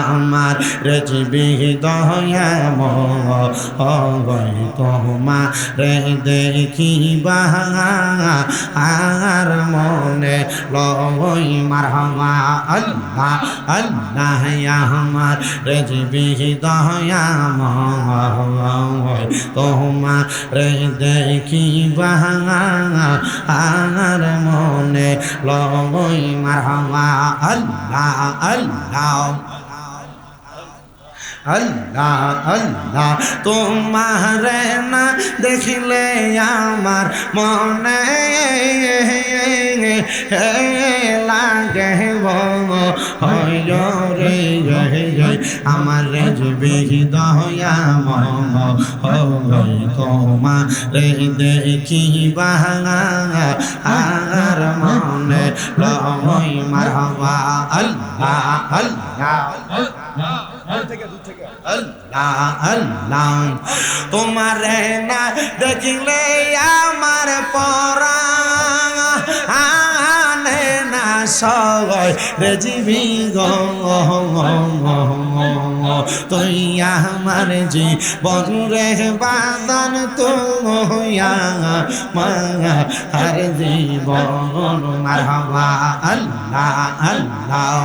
আমার রেজবি দয়াময় তোমারে দেখিবা আর মনে লয় মারহাবা আল্লাহ আল্লাহ আমার রেজবি দয়াময় তোমারে দেখিবা আর মনে লয় মারহাবা আল্লাহ আল্লাহ আল্লাহ আল্লাহ তোমারে না দেখিলে আমার মনে লাগে রে আমার রেজবি দয়াময় তোমারে দেখিবা আর মনে লয় মারহাবা আল্লাহ আল্লাহ আল্লাহ আল্লাহ তোমারে না দেখিলে আমার পরাণে না সবাই রেজবি তুই আমার জীবন রে বাদন তুই আমার জীবন মারহাবা আল্লাহ আল্লাহ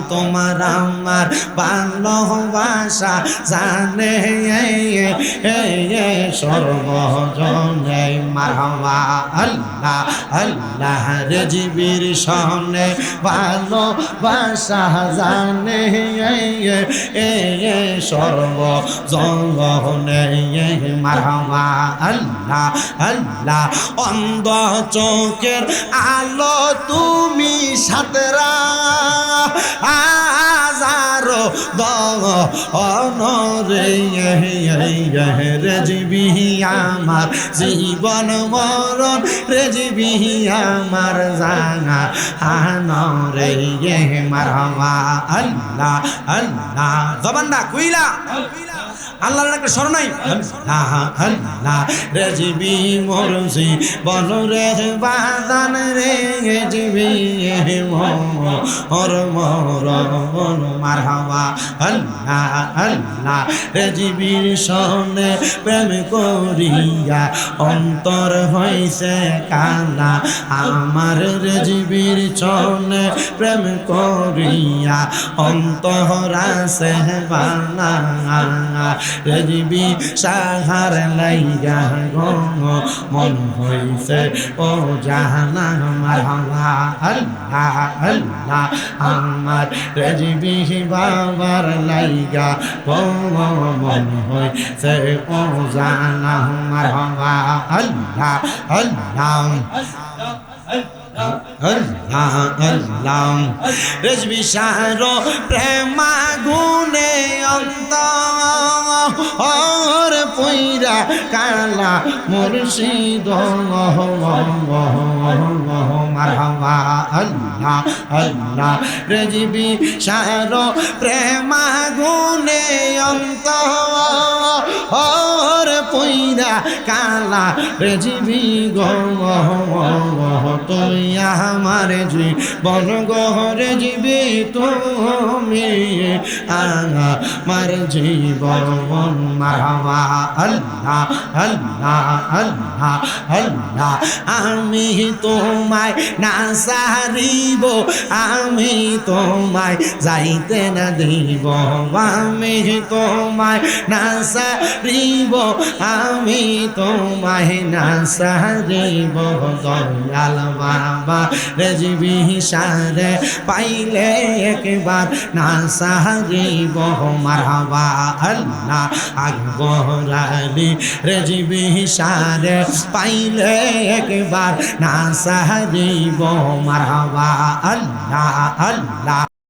তোমার আমার ভালোবাসা জানে সর্বজনে মারহাবা আল্লাহ আল্লাহ রেজবির সনে ভালোবাসা জানে সর্বজনে মারহাবা আল্লাহ আল্লাহ অন্ধ চোখের আলো তুমি সাতরা হাজারো অনরে রেজবি আমার জীবন মরণ রেজবি আমার জানা আনরে মারহাবা আল্লাহ আল্লাহ জবানটা কইলা আল্লাহর একটা স্মরণ নাই আল্লাহ আল্লাহ রেজবি মরজি বনরে বাদান রে রেজবি মোর মরণ মারহাবা আল্লাহ আল্লাহ রেজবির সনে প্রেম করিয়া অন্তর হইছে কানা আমার রেজবির সনে প্রেম করিয়া অন্তর আছে বানা রেজবি সাহার লাইগা মন হইছে ও জাহানা মারহাবা আল্লাহ আল্লাহ আমার রেজবি বাবার লাইগা মন হইছে ও জাহানা মারহাবা আল্লাহ আল্লাহ আল্লাহ আল্লাহ রেজবি সারো প্রেমা গুনে অন্তর পইরা কালা মুর্শিদ মারহাবা আল্লাহ আল্লাহ রেজবি সারো প্রেমা গুনে অন্তর পইরা কালা রেজবি তুই আমার জীবন গহরে জীবি তুমি আমার জীবন মারহাবা আল্লাহ আল্লাহ আল্লাহ আল্লাহ আমি তোমায় না সারিব আমি তোমায় যাইতে না দিব আমি তোমায় না সারিব আমি তোমায় না সারিব দয়াল বাবা রেজবি সারে পাইলে একবার না সারিব মারহাবা আল্লাহ আকবরালি রেজবি সারে পাইলে একবার না সারিব মারহাবা আল্লাহ আল্লাহ